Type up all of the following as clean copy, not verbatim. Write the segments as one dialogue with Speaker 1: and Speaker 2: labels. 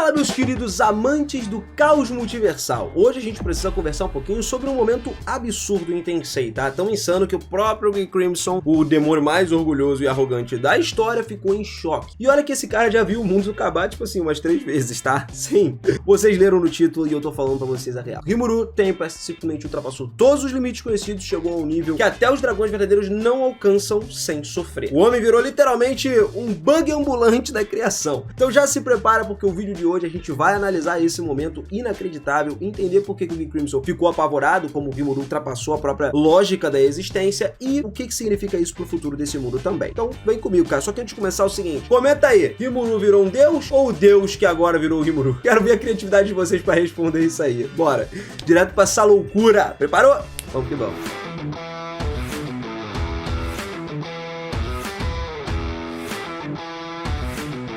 Speaker 1: Fala, meus queridos amantes do caos multiversal. Hoje a gente precisa conversar um pouquinho sobre um momento absurdo em Tensei, tá? Tão insano que o próprio G. Crimson, o demônio mais orgulhoso e arrogante da história, ficou em choque. E olha que esse cara já viu o mundo acabar, tipo assim, umas 3 vezes, tá? Sim, vocês leram no título e eu tô falando pra vocês a real. Rimuru Tempest simplesmente ultrapassou todos os limites conhecidos, chegou a um nível que até os dragões verdadeiros não alcançam sem sofrer. O homem virou literalmente um bug ambulante da criação. Então já se prepara, porque o vídeo de hoje a gente vai analisar esse momento inacreditável, entender por que o G. Crimson ficou apavorado, como o Rimuru ultrapassou a própria lógica da existência e o que significa isso pro futuro desse mundo também. Então vem comigo, cara. Só que antes de começar, o seguinte, comenta aí, Rimuru virou um deus ou o deus que agora virou o Rimuru? Quero ver a criatividade de vocês pra responder isso aí. Bora, direto pra essa loucura. Preparou? Vamos que vamos.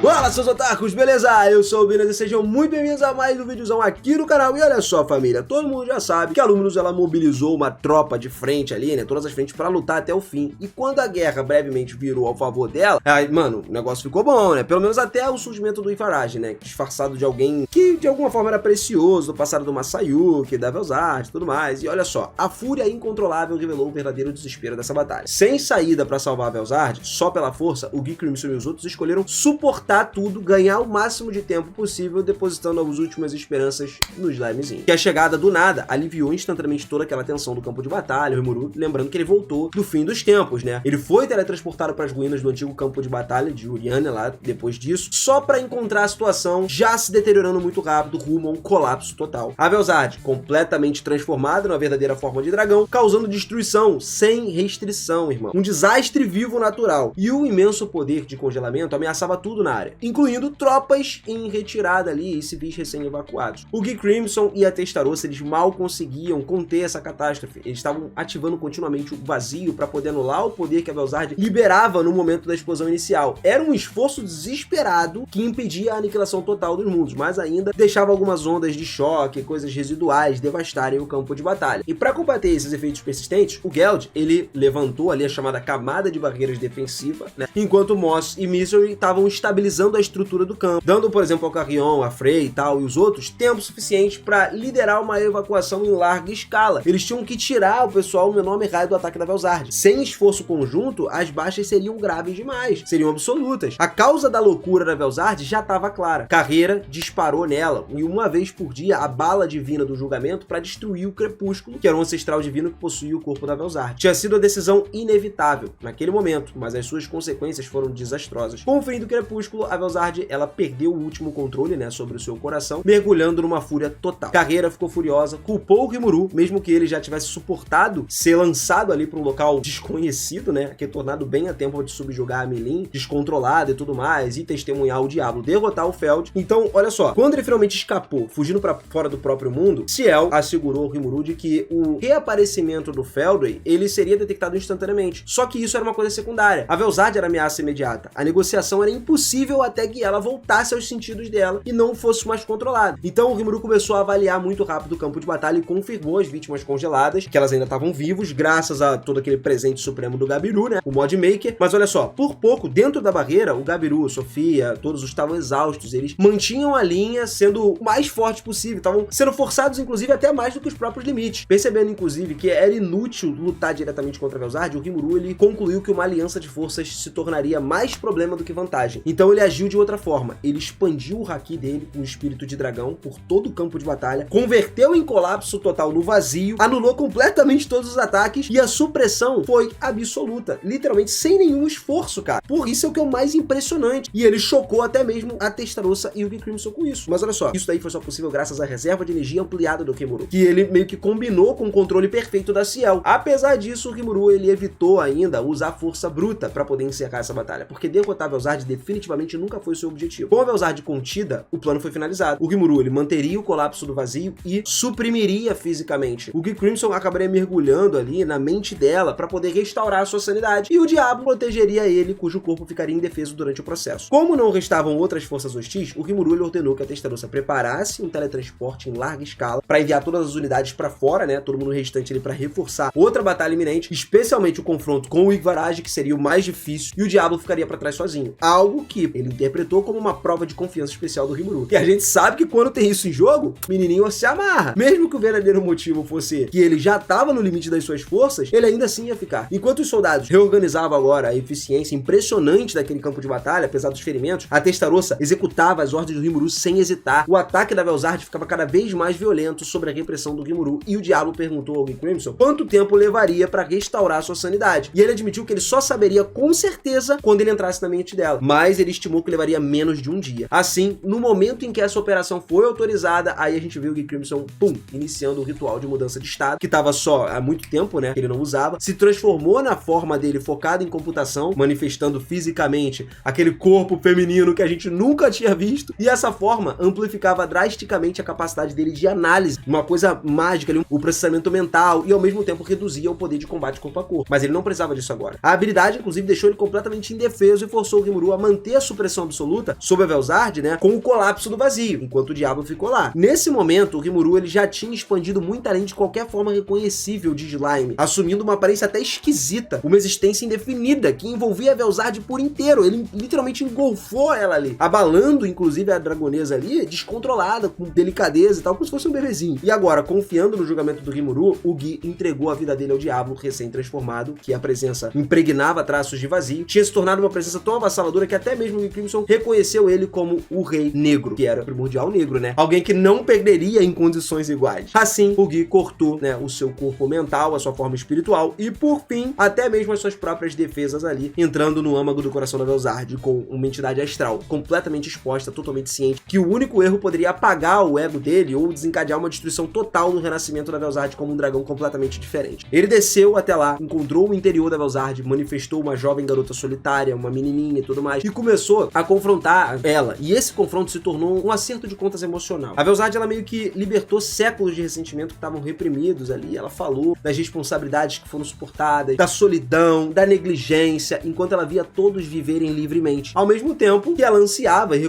Speaker 1: Fala, seus otakus, beleza? Eu sou o Binas e sejam muito bem-vindos a mais um videozão aqui no canal. E olha só, família, todo mundo já sabe que a Luminous, ela mobilizou uma tropa de frente ali, né? Todas as frentes pra lutar até o fim. E quando a guerra brevemente virou ao favor dela, aí, mano, o negócio ficou bom, né? Pelo menos até o surgimento do Ifarage, né? Disfarçado de alguém que de alguma forma era precioso, do passado do Masayuki, da Velzard e tudo mais. E olha só, a fúria incontrolável revelou o verdadeiro desespero dessa batalha. Sem saída pra salvar a Velzard, só pela força, o G. Crimson e os outros escolheram suportar tudo, ganhar o máximo de tempo possível, depositando as últimas esperanças no Slimezinho. Que a chegada do nada aliviou instantaneamente toda aquela tensão do campo de batalha. O Rimuru, lembrando que ele voltou do fim dos tempos, né? Ele foi teletransportado para as ruínas do antigo campo de batalha de Uriania lá depois disso, só para encontrar a situação já se deteriorando muito rápido, rumo a um colapso total. A Velzard, completamente transformada numa verdadeira forma de dragão, causando destruição sem restrição, irmão. Um desastre vivo natural. E o imenso poder de congelamento ameaçava tudo na área, incluindo tropas em retirada ali e civis recém-evacuados. O G. Crimson e a Testarossa, eles mal conseguiam conter essa catástrofe. Eles estavam ativando continuamente o vazio para poder anular o poder que a Velzard liberava no momento da explosão inicial. Era um esforço desesperado que impedia a aniquilação total dos mundos, mas ainda deixava algumas ondas de choque, coisas residuais, devastarem o campo de batalha. E para combater esses efeitos persistentes, o Geld, ele levantou ali a chamada camada de barreiras defensiva, né? Enquanto Moss e Misery estavam estabilizando a estrutura do campo, dando, por exemplo, ao Carrion, a Frey e tal, e os outros, tempo suficiente para liderar uma evacuação em larga escala. Eles tinham que tirar o pessoal no enorme raio do ataque da Velzard. Sem esforço conjunto, as baixas seriam graves demais, seriam absolutas. A causa da loucura da Velzard já estava clara. Carreira disparou nela, e uma vez por dia, a bala divina do julgamento para destruir o Crepúsculo, que era um ancestral divino que possuía o corpo da Velzard. Tinha sido a decisão inevitável naquele momento, mas as suas consequências foram desastrosas. Com o fim do Crepúsculo, a Velzard, ela perdeu o último controle, né, sobre o seu coração, mergulhando numa fúria total. Carreira ficou furiosa, culpou o Rimuru, mesmo que ele já tivesse suportado ser lançado ali para um local desconhecido, né, retornado bem a tempo de subjugar a Meilin, descontrolada e tudo mais, e testemunhar o diabo derrotar o Feld. Então, olha só, quando ele finalmente escapou, fugindo para fora do próprio mundo, Ciel assegurou ao Rimuru de que o reaparecimento do Feldway, ele seria detectado instantaneamente. Só que isso era uma coisa secundária. A Velzard era ameaça imediata. A negociação era impossível até que ela voltasse aos sentidos dela e não fosse mais controlada. Então o Rimuru começou a avaliar muito rápido o campo de batalha e confirmou as vítimas congeladas, que elas ainda estavam vivos, graças a todo aquele presente supremo do Gabiru, né, o Mod Maker. Mas olha só, por pouco, dentro da barreira, o Gabiru, Sofia, todos estavam exaustos, eles mantinham a linha sendo o mais forte possível, estavam sendo forçados, inclusive, até mais do que os próprios limites. Percebendo, inclusive, que era inútil lutar diretamente contra a Velzard, o Rimuru, ele concluiu que uma aliança de forças se tornaria mais problema do que vantagem. Então ele agiu de outra forma. Ele expandiu o haki dele, um espírito de dragão, por todo o campo de batalha, converteu em colapso total no vazio, anulou completamente todos os ataques e a supressão foi absoluta, literalmente sem nenhum esforço, cara. Por isso é o que é o mais impressionante. E ele chocou até mesmo a Testarossa e o G. Crimson com isso. Mas olha só, isso daí foi só possível graças à reserva de energia ampliada do Rimuru, que ele meio que combinou com o controle perfeito da Ciel. Apesar disso, o Rimuru, ele evitou ainda usar força bruta para poder encerrar essa batalha, porque derrotar a Velzard definitivamente nunca foi seu objetivo. Com a Velzard contida, o plano foi finalizado. O Rimuru, ele manteria o colapso do vazio e suprimiria fisicamente. O G. Crimson acabaria mergulhando ali na mente dela para poder restaurar a sua sanidade, e o Diabo protegeria ele, cujo corpo ficaria indefeso durante o processo. Como não restavam outras forças hostis, o Rimuru, ele ordenou que a Testarossa preparasse um teletransporte em larga escala para enviar todas as unidades para fora, né, todo mundo restante ali para reforçar outra batalha iminente, especialmente o confronto com o Ivarage, que seria o mais difícil, e o Diabo ficaria para trás sozinho. Algo que Gui. Ele interpretou como uma prova de confiança especial do Rimuru. E a gente sabe que quando tem isso em jogo, o menininho se amarra. Mesmo que o verdadeiro motivo fosse que ele já estava no limite das suas forças, ele ainda assim ia ficar. Enquanto os soldados reorganizavam agora a eficiência impressionante daquele campo de batalha, apesar dos ferimentos, a Testarossa executava as ordens do Rimuru sem hesitar. O ataque da Velzard ficava cada vez mais violento sob a repressão do Rimuru, e o Diablo perguntou ao Gui Crimson quanto tempo levaria para restaurar sua sanidade. E ele admitiu que ele só saberia com certeza quando ele entrasse na mente dela, mas ele estimou que levaria menos de um dia. Assim, no momento em que essa operação foi autorizada, aí a gente viu o Gui Crimson, iniciando o ritual de mudança de estado, que estava só há muito tempo, né, que ele não usava, se transformou na forma dele focada em computação, manifestando fisicamente aquele corpo feminino que a gente nunca tinha visto, e essa forma amplificava drasticamente a capacidade dele de análise, uma coisa mágica ali, o processamento mental, e ao mesmo tempo reduzia o poder de combate corpo a corpo. Mas ele não precisava disso agora. A habilidade, inclusive, deixou ele completamente indefeso e forçou o Rimuru a manter a supressão absoluta sobre a Velzard, né, com o colapso do vazio, enquanto o Diablo ficou lá. Nesse momento, o Rimuru ele já tinha expandido muito além de qualquer forma reconhecível de slime, assumindo uma aparência até esquisita, uma existência indefinida que envolvia a Velzard por inteiro. Ele literalmente engolfou ela ali, abalando inclusive a dragonesa ali, descontrolada, com delicadeza e tal, como se fosse um bebezinho. E agora, confiando no julgamento do Rimuru, o Gui entregou a vida dele ao Diablo recém-transformado, que a presença impregnava traços de vazio, tinha se tornado uma presença tão avassaladora que até mesmo o Gui Crimson reconheceu ele como o Rei Negro, que era primordial negro, né? Alguém que não perderia em condições iguais. Assim, o Gui cortou, né, o seu corpo mental, a sua forma espiritual e, por fim, até mesmo as suas próprias defesas ali, entrando no âmago do coração da Velzard com uma entidade astral, completamente exposta, totalmente ciente, que o único erro poderia apagar o ego dele ou desencadear uma destruição total no renascimento da Velzard como um dragão completamente diferente. Ele desceu até lá, encontrou o interior da Velzard, manifestou uma jovem garota solitária, uma menininha e tudo mais, e começou a confrontar ela. E esse confronto se tornou um acerto de contas emocional. A Velzard, ela meio que libertou séculos de ressentimento que estavam reprimidos ali. Ela falou das responsabilidades que foram suportadas, da solidão, da negligência, enquanto ela via todos viverem livremente. Ao mesmo tempo que ela ansiava e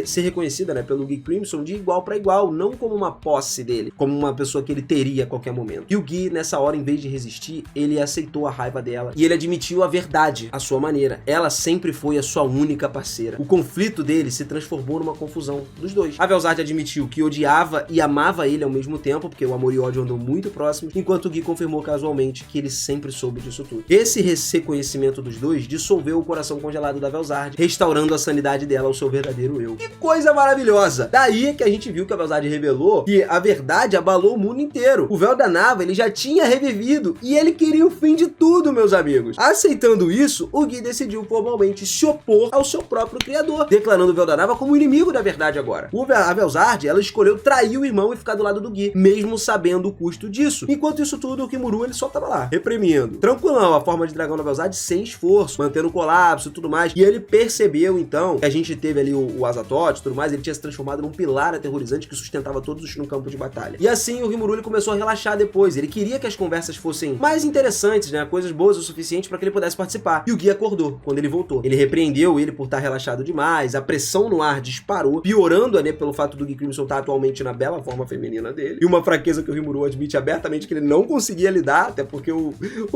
Speaker 1: ser reconhecida, né, pelo Gui Crimson de igual para igual, não como uma posse dele, como uma pessoa que ele teria a qualquer momento. E o Gui, nessa hora, em vez de resistir, ele aceitou a raiva dela e ele admitiu a verdade, à sua maneira. Ela sempre foi a sua única parceira. O conflito dele se transformou numa confusão dos dois. A Velzard admitiu que odiava e amava ele ao mesmo tempo, porque o amor e o ódio andam muito próximos, enquanto o Gui confirmou casualmente que ele sempre soube disso tudo. Esse reconhecimento dos dois dissolveu o coração congelado da Velzard, restaurando a sanidade dela ao seu verdadeiro eu. Que coisa maravilhosa! Daí é que a gente viu que a Velzard revelou que a verdade abalou o mundo inteiro. O véu da Nava, ele já tinha revivido e ele queria o fim de tudo, meus amigos. Aceitando isso, o Gui decidiu formalmente se opor ao seu próprio criador, declarando o véu da Nava como inimigo da verdade agora. A Velzard, ela escolheu trair o irmão e ficar do lado do Gui, mesmo sabendo o custo disso. Enquanto isso tudo, o Rimuru, ele só tava lá, reprimindo. Tranquilão, a forma de dragão da Velzard sem esforço, mantendo o colapso e tudo mais. E ele percebeu, então, que a gente teve ali o Azatoth e tudo mais, ele tinha se transformado num pilar aterrorizante que sustentava todos no campo de batalha. E assim, o Rimuru, ele começou a relaxar depois. Ele queria que as conversas fossem mais interessantes, né? Coisas boas o suficiente para que ele pudesse participar. E o Gui acordou quando ele voltou. Ele repreendeu ele por estar relaxado demais, a pressão no ar disparou, piorando, né, pelo fato do Gui Crimson estar atualmente na bela forma feminina dele. E uma fraqueza que o Rimuru admite abertamente que ele não conseguia lidar, até porque o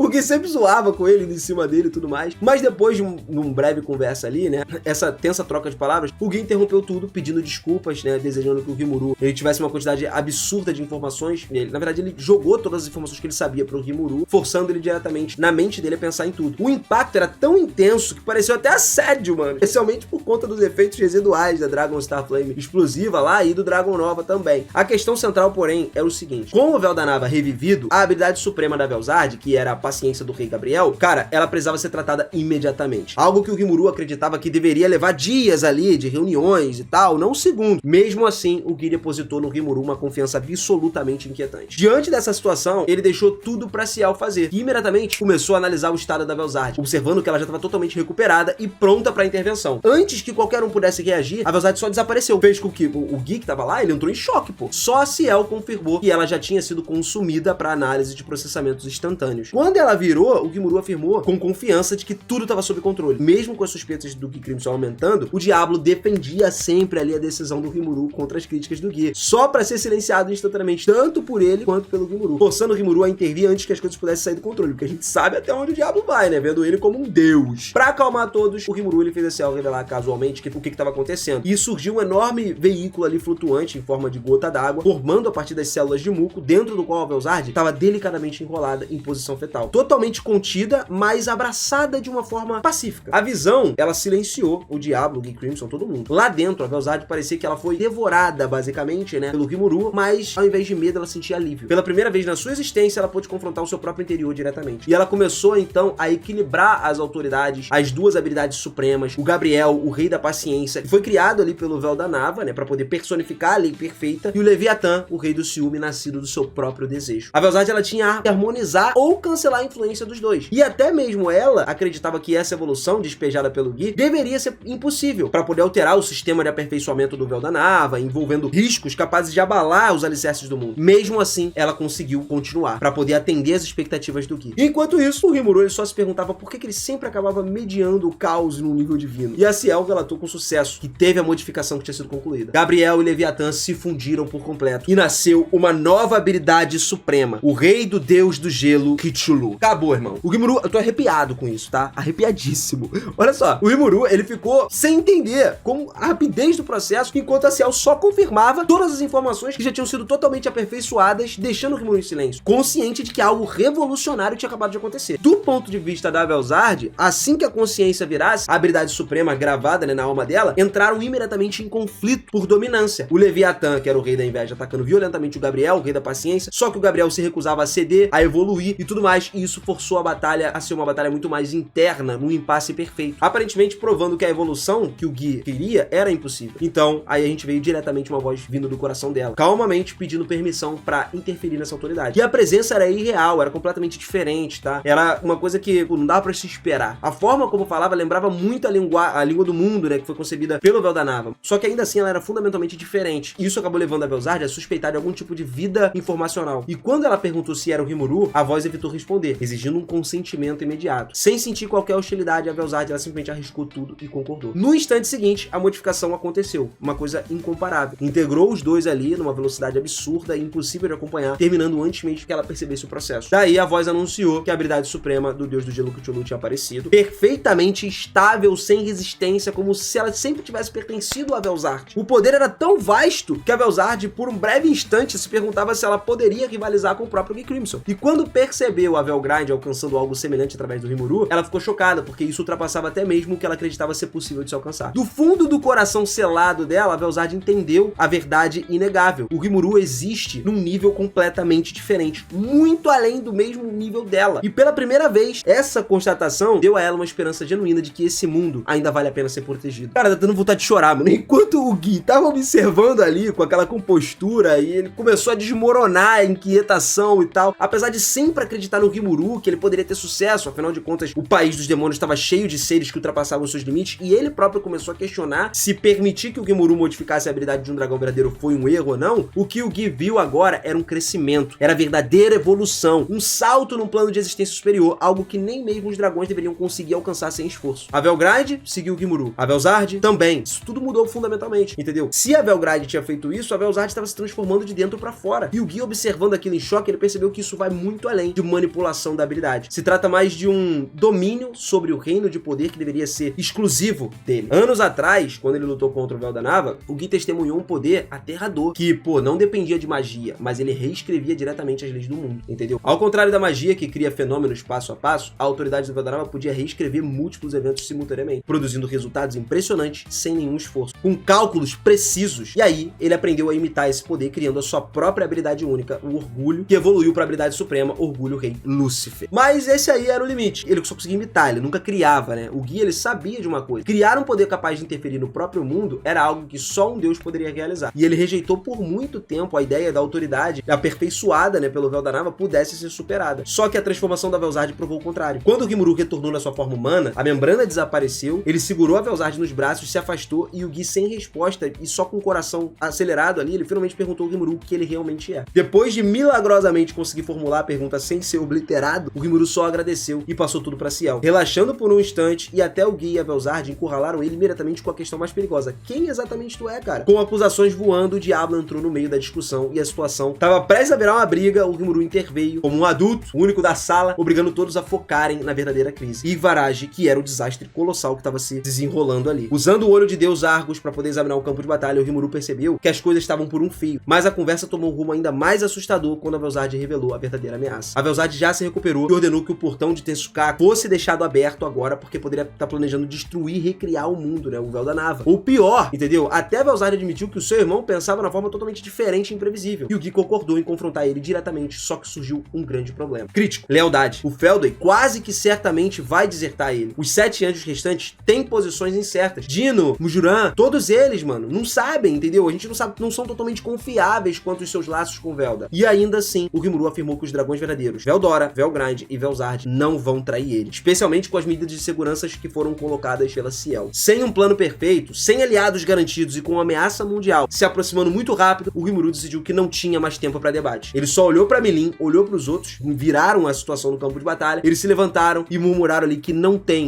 Speaker 1: Gui sempre zoava com ele, em cima dele e tudo mais. Mas depois de uma breve conversa ali, né, essa tensa troca de palavras, o Gui interrompeu tudo, pedindo desculpas, né, desejando que o Rimuru ele tivesse uma quantidade absurda de informações. Na verdade, ele jogou todas as informações que ele sabia pro Rimuru, forçando ele diretamente na mente dele a pensar em tudo. O impacto era tão intenso que pareceu até assédio, mano. Especialmente por conta dos efeitos residuais da Dragon Star Flame explosiva lá e do Dragon Nova também. A questão central, porém, era o seguinte: com o véu da Nava revivido, a habilidade suprema da Velzard, que era a paciência do Rei Gabriel, cara, ela precisava ser tratada imediatamente. Algo que o Rimuru acreditava que deveria levar dias ali de reuniões e tal, não segundos. Mesmo assim, o Gui depositou no Rimuru uma confiança absolutamente inquietante. Diante dessa situação, ele deixou tudo pra Ciel fazer e imediatamente começou a analisar o estado da Velzard, observando que ela já estava totalmente recuperada e pronta pra intervenção. Antes que qualquer um pudesse reagir, a Velzard só desapareceu. Fez com que o Gui que tava lá, ele entrou em choque, pô. Só a Ciel confirmou que ela já tinha sido consumida pra análise de processamentos instantâneos. Quando ela virou, o Rimuru afirmou com confiança de que tudo estava sob controle. Mesmo com as suspeitas do Gui Crimson aumentando, o Diablo defendia sempre ali a decisão do Rimuru contra as críticas do Gui, só pra ser silenciado instantaneamente, tanto por ele quanto pelo Rimuru, forçando o Rimuru a intervir antes que as coisas pudessem sair do controle, porque a gente sabe até onde o Diablo vai, né, vendo ele como um deus. Pra acalmar todos, o Rimuru ele fez a Ciel revelar casualmente o que estava acontecendo. E surgiu um enorme veículo ali flutuante em forma de gota d'água, formando a partir das células de muco, dentro do qual a Velzard estava delicadamente enrolada em posição fetal. Totalmente contida, mas abraçada de uma forma pacífica. A visão, ela silenciou o Diablo, o Gui Crimson, todo mundo. Lá dentro, a Velzard parecia que ela foi devorada, basicamente, né, pelo Rimuru, mas ao invés de medo, ela sentia alívio. Pela primeira vez na sua existência, ela pôde confrontar o seu próprio interior diretamente. E ela começou, então, a equilibrar as autoridades, as duas habilidades supremas, o Gabriel, o Rei da Paciência, que foi criado ali pelo Véu da Nava, né, pra poder personificar a lei perfeita, e o Leviatã, o Rei do Ciúme, nascido do seu próprio desejo. A Velzard, ela tinha que harmonizar ou cancelar a influência dos dois. E até mesmo ela acreditava que essa evolução, despejada pelo Gui, deveria ser impossível, para poder alterar o sistema de aperfeiçoamento do Véu da Nava, envolvendo riscos capazes de abalar os alicerces do mundo. Mesmo assim, ela conseguiu continuar, para poder atender as expectativas do Gui. Enquanto isso, o Rimuru, ele só se perguntava por que ele sempre acabava mediando o caos no nível divino. E a Ciel relatou com sucesso que teve a modificação que tinha sido concluída. Gabriel e Leviatã se fundiram por completo e nasceu uma nova habilidade suprema, o Rei do Deus do Gelo, Cthulhu. Acabou, irmão. O Rimuru, eu tô arrepiado com isso, tá? Arrepiadíssimo. Olha só, o Rimuru, ele ficou sem entender com a rapidez do processo, enquanto a Ciel só confirmava todas as informações que já tinham sido totalmente aperfeiçoadas, deixando o Rimuru em silêncio, consciente de que algo revolucionário tinha acabado de acontecer. Do ponto de vista da Velzard, assim que a consciência virasse, a habilidade suprema gravada, né, na alma dela, entraram imediatamente em conflito por dominância. O Leviatã, que era o Rei da Inveja, atacando violentamente o Gabriel, o Rei da Paciência, só que o Gabriel se recusava a ceder, a evoluir e tudo mais, e isso forçou a batalha a ser uma batalha muito mais interna, num impasse perfeito, aparentemente provando que a evolução que o Gui queria era impossível. Então, aí a gente veio diretamente uma voz vindo do coração dela, calmamente pedindo permissão pra interferir nessa autoridade. E a presença era irreal, era completamente diferente, tá? Era uma coisa que não dava pra se esperar. A forma como falava lembrava muito a língua do mundo, né, que foi concebida pelo Véu da Nava. Só que ainda assim ela era fundamentalmente diferente. E isso acabou levando a Velzard a suspeitar de algum tipo de vida informacional. E quando ela perguntou se era o Rimuru, a voz evitou responder, exigindo um consentimento imediato. Sem sentir qualquer hostilidade, a Velzard, ela simplesmente arriscou tudo e concordou. No instante seguinte, a modificação aconteceu. Uma coisa incomparável. Integrou os dois ali numa velocidade absurda e impossível de acompanhar, terminando antes mesmo que ela percebesse o processo. Daí a voz anunciou que a habilidade suprema do Deus do Gelo Cthulhu tinha aparecido, perfeitamente estável, sem resistência, como se ela sempre tivesse pertencido a Velzard. O poder era tão vasto que a Velzard, por um breve instante, se perguntava se ela poderia rivalizar com o próprio Gui Crimson. E quando percebeu a Velgrind alcançando algo semelhante através do Rimuru, ela ficou chocada, porque isso ultrapassava até mesmo o que ela acreditava ser possível de se alcançar. Do fundo do coração selado dela, a Velzard entendeu a verdade inegável. O Rimuru existe num nível completamente diferente, muito além do mesmo nível dela. E pela primeira vez, essa constatação deu a ela uma esperança genuína de que esse mundo ainda vale a pena ser protegido. Cara, tá dando vontade de chorar, mano. Enquanto o Gui tava observando ali com aquela compostura e ele começou a desmoronar a inquietação e tal, apesar de sempre acreditar no Rimuru, que ele poderia ter sucesso, afinal de contas, o país dos demônios estava cheio de seres que ultrapassavam seus limites, e ele próprio começou a questionar se permitir que o Rimuru modificasse a habilidade de um dragão verdadeiro foi um erro ou não. O que o Gui viu agora era um crescimento, era verdadeira evolução, um salto num plano de existência superior, algo que nem mesmo os dragões deveriam conseguir alcançar sem esforço. A Velgrind seguiu o Rimuru, a Velzard também. Isso tudo mudou fundamentalmente, entendeu? Se a Velgrind tinha feito isso, a Velzard estava se transformando de dentro pra fora. E o Gui, observando aquilo em choque, ele percebeu que isso vai muito além de manipulação da habilidade. Se trata mais de um domínio sobre o reino de poder que deveria ser exclusivo dele. Anos atrás, quando ele lutou contra o Véu da Nava, o Gui testemunhou um poder aterrador, que, pô, não dependia de magia, mas ele reescrevia diretamente as leis do mundo, entendeu? Ao contrário da magia, que cria fenômenos passo a passo, a autoridade do Véu da Nava podia reescrever múltiplos eventos simultaneamente, produzindo resultados impressionantes sem nenhum esforço, com cálculos precisos. E aí, ele aprendeu a imitar esse poder, criando a sua própria habilidade única, o Orgulho, que evoluiu para a habilidade suprema, Orgulho Rei Lúcifer. Mas esse aí era o limite. Ele só conseguia imitar, ele nunca criava, né? O Gui, ele sabia de uma coisa. Criar um poder capaz de interferir no próprio mundo era algo que só um deus poderia realizar. E ele rejeitou por muito tempo a ideia da autoridade aperfeiçoada, né, pelo Véu da Nava pudesse ser superada. Só que a transformação da Velzard provou o contrário. Quando o Rimuru retornou na sua forma humana, a membrana desapareceu, ele segurou a Velzard nos braços, se afastou, e o Gui, sem resposta e só com o coração acelerado ali, ele finalmente perguntou ao Rimuru o que ele realmente é. Depois de milagrosamente conseguir formular a pergunta sem ser obliterado, o Rimuru só agradeceu e passou tudo pra Ciel, relaxando por um instante, e até o Gui e a Velzard encurralaram ele imediatamente com a questão mais perigosa: quem exatamente tu é, cara? Com acusações voando, o Diablo entrou no meio da discussão e a situação tava prestes a virar uma briga. O Rimuru interveio como um adulto, o único da sala, obrigando todos a focarem na verdadeira crise. E Varage, que era o desastre colossal colossal que estava se desenrolando ali. Usando o olho de Deus Argus para poder examinar o campo de batalha, o Rimuru percebeu que as coisas estavam por um fio, mas a conversa tomou um rumo ainda mais assustador quando a Velzard revelou a verdadeira ameaça. A Velzard já se recuperou e ordenou que o portão de Tensukkaku fosse deixado aberto agora, porque poderia estar planejando destruir e recriar o mundo, né, o Véu da Nava. Ou pior, entendeu? Até a Velzard admitiu que o seu irmão pensava na forma totalmente diferente e imprevisível, e o Gui concordou em confrontar ele diretamente, só que surgiu um grande problema. Crítico, lealdade. O Feldway quase que certamente vai desertar ele. Os 7 anjos restantes têm posições incertas. Dino, Mujuran, todos eles, mano, não sabem, entendeu? A gente não sabe, não são totalmente confiáveis quanto os seus laços com Velda. E ainda assim, o Rimuru afirmou que os dragões verdadeiros, Veldora, Velgrind e Velzard, não vão trair ele, especialmente com as medidas de segurança que foram colocadas pela Ciel. Sem um plano perfeito, sem aliados garantidos e com uma ameaça mundial se aproximando muito rápido, o Rimuru decidiu que não tinha mais tempo para debate. Ele só olhou para Melim, olhou para os outros, viraram a situação no campo de batalha, eles se levantaram e murmuraram ali que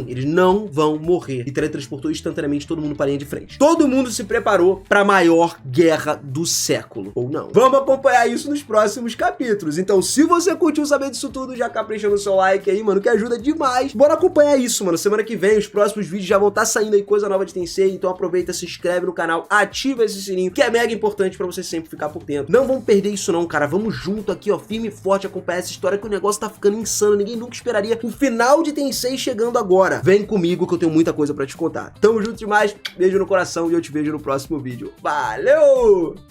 Speaker 1: eles não vão morrer, e teletransportou instantaneamente todo mundo para a linha de frente. Todo mundo se preparou para a maior guerra do século, ou não. Vamos acompanhar isso nos próximos capítulos. Então, se você curtiu saber disso tudo, já capricha no seu like aí, mano, que ajuda demais. Bora acompanhar isso, mano. Semana que vem, os próximos vídeos já vão estar saindo aí coisa nova de Tensei, então aproveita, se inscreve no canal, ativa esse sininho, que é mega importante pra você sempre ficar por dentro. Não vamos perder isso não, cara. Vamos junto aqui, ó, firme e forte, acompanhar essa história, que o negócio tá ficando insano. Ninguém nunca esperaria o final de Tensei chegando agora. Vem comigo que eu tenho muita coisa pra te contar. Tamo junto demais, beijo no coração e eu te vejo no próximo vídeo. Valeu!